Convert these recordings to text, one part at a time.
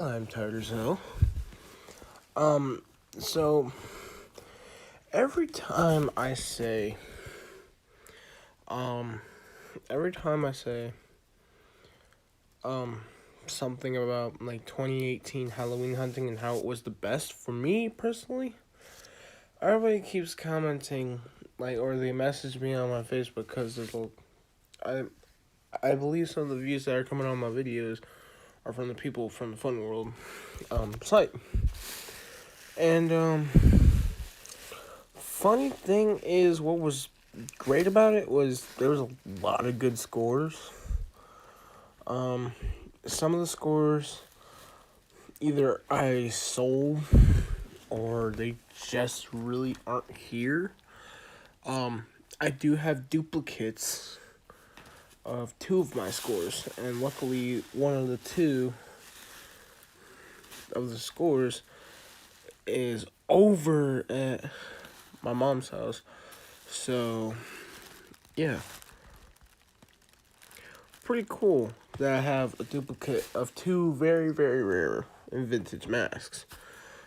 I'm tired as hell. Um, so every time I say, um, every time I say, um, something about like 2018 Halloween hunting and how it was the best for me personally, everybody keeps commenting, like, or they message me on my Facebook because I, I believe some of the views that are coming on my videos are from the people from the Fun World, site. And, funny thing is, what was great about it was there was a lot of good scores. Um, some of the scores either I sold or they just really aren't here. I do have duplicates of two of my scores, and luckily one of the two of the scores is over at my mom's house. So, yeah. Pretty cool that I have a duplicate of two very, very rare and vintage masks.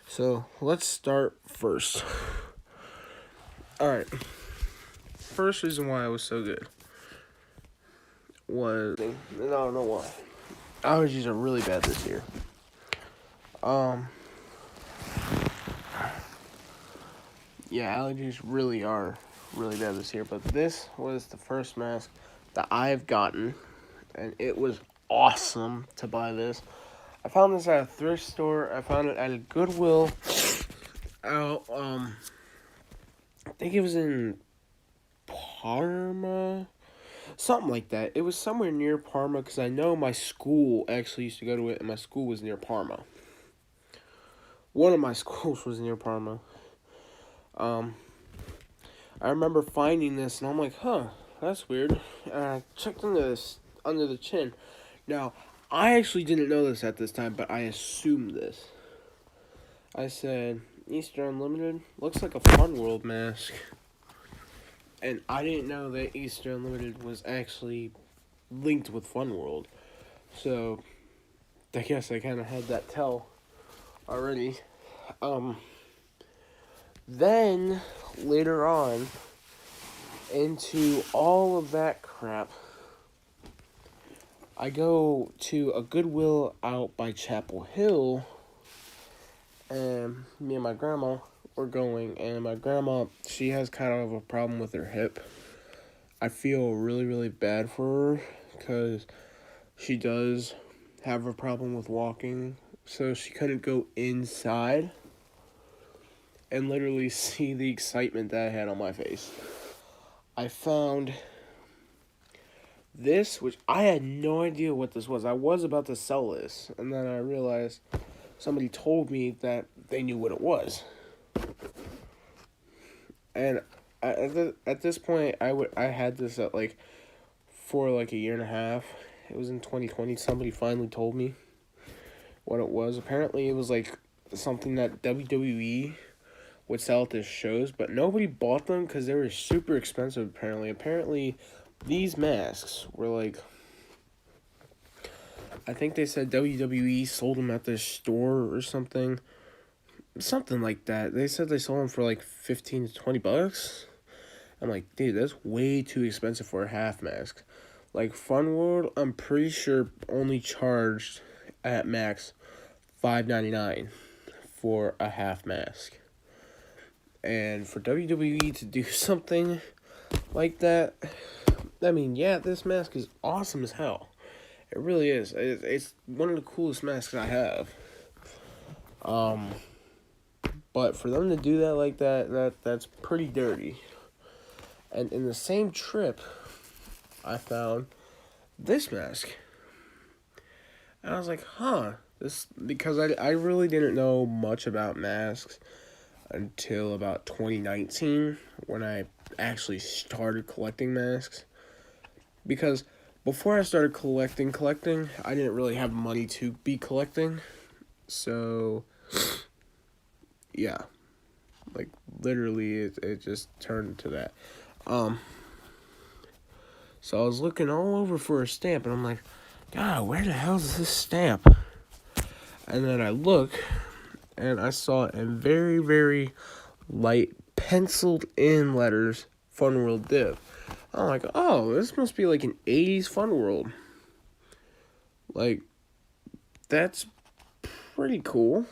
So let's start first. Alright. First reason why it was so good was, and I don't know why. Allergies are really bad this year. Yeah, allergies really are really bad this year, but this was the first mask that I've gotten, and it was awesome to buy this. I found this at a thrift store. I found it at a Goodwill. Out, I think it was in Parma, something like that. It was somewhere near Parma because I know my school actually used to go to it, and my school was near Parma. One of my schools was near Parma. I remember finding this, and I'm like, huh, that's weird. And I checked under the chin. Now, I actually didn't know this at this time, but I assumed this. I said, Easter Unlimited looks like a Fun World mask. And I didn't know that Easter Unlimited was actually linked with Fun World. So, I guess I kind of had that tell already. Then, later on, into all of that crap, I go to a Goodwill out by Chapel Hill, and me and my grandma were going, and my grandma, she has kind of a problem with her hip. I feel really, really bad for her, because she does have a problem with walking, so she couldn't go inside and literally see the excitement that I had on my face. I found this, which I had no idea what this was. I was about to sell this, and then I realized somebody told me that they knew what it was. And at this point, I had this for like a year and a half. It was in 2020. Somebody finally told me what it was. Apparently, it was like something that WWE would sell at their shows, but nobody bought them because they were super expensive. Apparently, these masks were like, I think they said WWE sold them at their store or something like that. They said they sold them for like 15 to 20 bucks. I'm like, dude, that's way too expensive for a half mask. Like Fun World, I'm pretty sure only charged at max $5.99 for a half mask. And for WWE to do something like that, I mean, yeah, this mask is awesome as hell. It really is. It's one of the coolest masks I have. But for them to do that like that's pretty dirty. And in the same trip, I found this mask. And I was like, huh. Because I really didn't know much about masks until about 2019 when I actually started collecting masks. Because before I started collecting, I didn't really have money to be collecting. So, yeah. Like, literally, it just turned to that. So I was looking all over for a stamp, and I'm like, God, where the hell is this stamp? And then I look, and I saw in very, very light, penciled in letters, Fun World Div. I'm like, oh, this must be like an 80s Fun World. Like, that's pretty cool.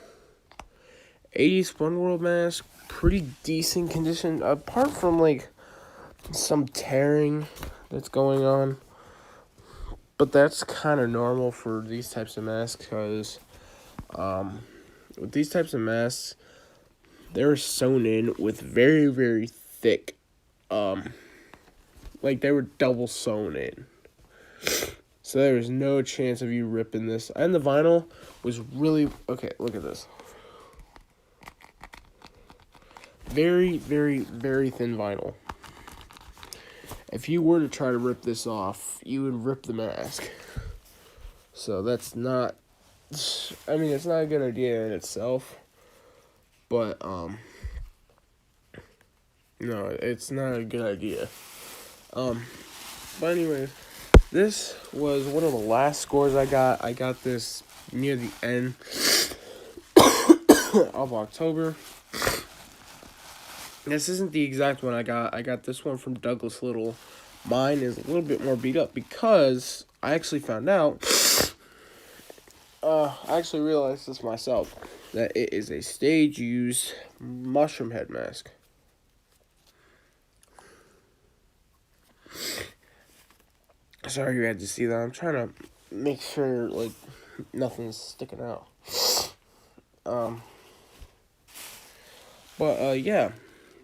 80s Fun World mask, pretty decent condition, apart from like some tearing that's going on. But that's kind of normal for these types of masks, because with these types of masks, they're sewn in with very, very thick, like they were double sewn in. So there was no chance of you ripping this. And the vinyl was really, okay, look at this. Very, very, very thin vinyl. If you were to try to rip this off, you would rip the mask. So that's not, I mean, it's not a good idea in itself. But, no, it's not a good idea. But anyways, this was one of the last scores I got. I got this near the end of October. This isn't the exact one I got. I got this one from Douglas Little. Mine is a little bit more beat up because I actually found out, I actually realized this myself, that it is a stage-used mushroom head mask. Sorry you had to see that. I'm trying to make sure, like, nothing's sticking out. Yeah.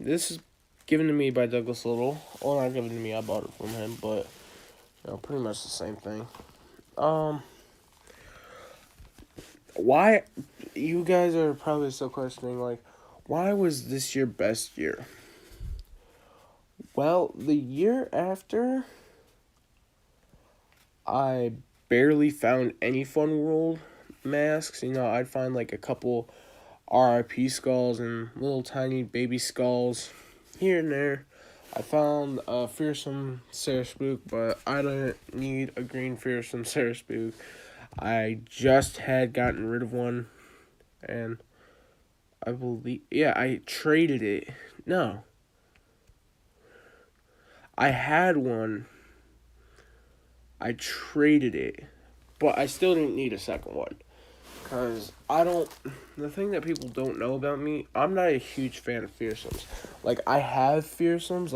This is given to me by Douglas Little. Well, not given to me, I bought it from him, but, you know, pretty much the same thing. Why, you guys are probably still questioning, like, why was this your best year? Well, the year after, I barely found any Fun World masks. You know, I'd find, like, a couple RIP skulls and little tiny baby skulls here and there. I found a fearsome Sarah Spook, but I didn't need a green fearsome Sarah Spook. I just had gotten rid of one, and I believe, yeah, I traded it. No. I had one. I traded it, but I still didn't need a second one. Because the thing that people don't know about me, I'm not a huge fan of fearsomes. Like, I have fearsomes,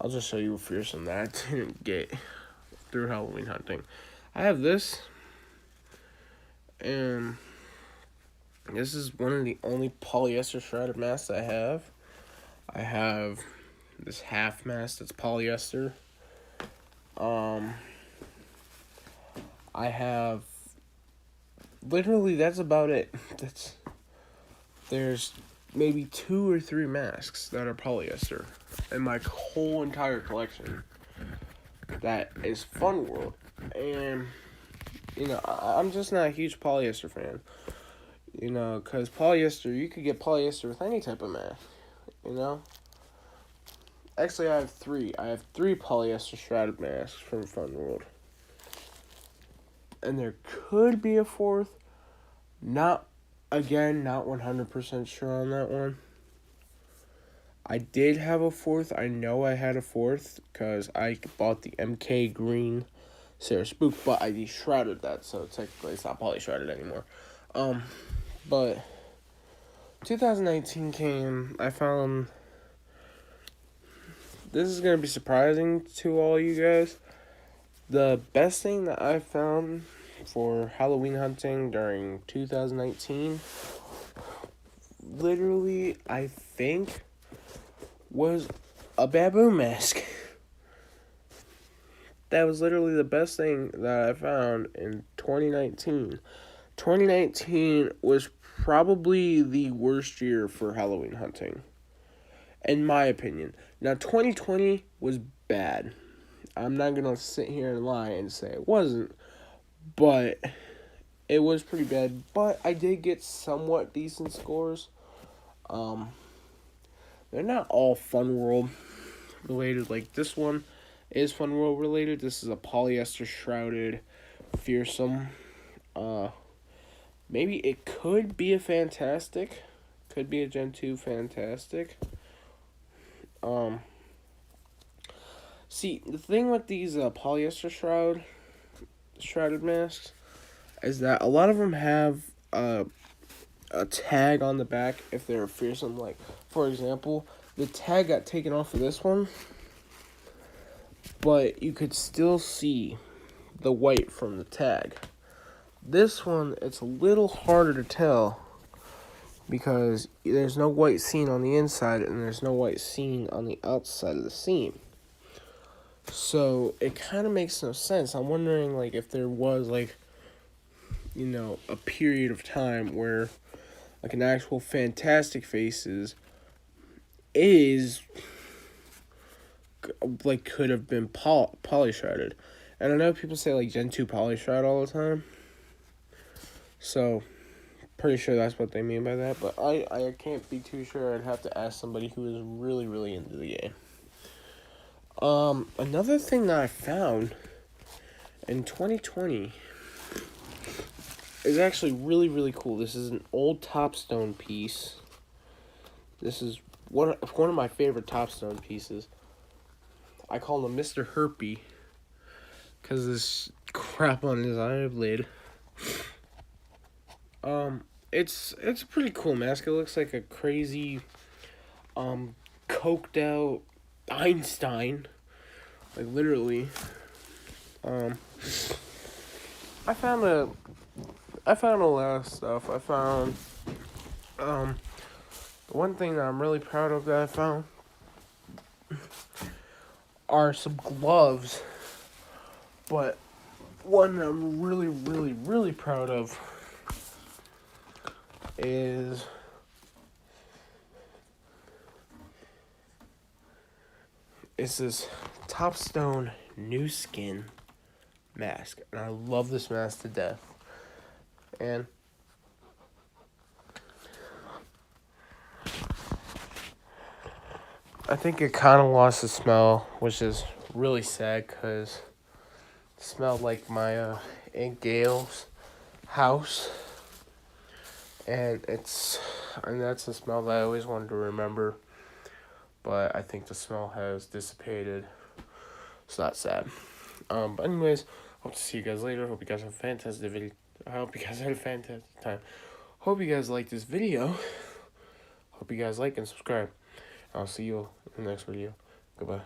I'll just show you a fearsome that I didn't get through Halloween hunting. I have this, and this is one of the only polyester shrouded masks I have. I have this half mask that's polyester. I have, literally, that's about it. There's maybe 2 or 3 masks that are polyester in my whole entire collection that is Fun World. And, you know, I'm just not a huge polyester fan. You know, because polyester, you could get polyester with any type of mask, you know? Actually, I have 3. I have 3 polyester shrouded masks from Fun World. And there could be a 4th. Not 100% sure on that one. I did have a 4th. I know I had a 4th because I bought the MK Green Sarah Spook, but I de-shrouded that, so technically it's not poly-shrouded anymore. But 2019 came. I found, this is going to be surprising to all you guys. The best thing that I found for Halloween hunting during 2019, literally, I think, was a baboon mask. That was literally the best thing that I found in 2019. 2019 was probably the worst year for Halloween hunting, in my opinion. Now, 2020 was bad. I'm not going to sit here and lie and say it wasn't, but it was pretty bad. But I did get somewhat decent scores. They're not all Fun World related. Like, this one is Fun World related. This is a polyester shrouded fearsome. Maybe it could be a Fantastic. Could be a Gen 2 Fantastic. See, the thing with these polyester shrouded masks is that a lot of them have a tag on the back if they're fearsome. Like, for example, the tag got taken off of this one, but you could still see the white from the tag. This one, it's a little harder to tell because there's no white seen on the inside and there's no white seen on the outside of the seam. So it kind of makes no sense. I'm wondering, like, if there was, like, you know, a period of time where, like, an actual Fantastic Faces is, like, could have been poly-shrouded. And I know people say, like, Gen 2 poly-shroud all the time. So, pretty sure that's what they mean by that. But I can't be too sure. I'd have to ask somebody who is really, really into the game. Another thing that I found in 2020 is actually really, really cool. This is an old Topstone piece. This is one of my favorite Topstone pieces. I call him Mr. Herpy because this crap on his eyelid. It's a pretty cool mask. It looks like a crazy, coked out Einstein, like literally. I found a lot of stuff. I found, the one thing that I'm really proud of that I found are some gloves, but one that I'm really, really, really proud of is this Topstone Nu Skin mask, and I love this mask to death. And I think it kind of lost the smell, which is really sad because it smelled like my Aunt Gail's house. And that's a smell that I always wanted to remember, but I think the smell has dissipated, so that's sad. But anyways, hope to see you guys later. Hope you guys have a fantastic video. I hope you guys had a fantastic time. Hope you guys like this video. Hope you guys like and subscribe. I'll see you in the next video. Goodbye.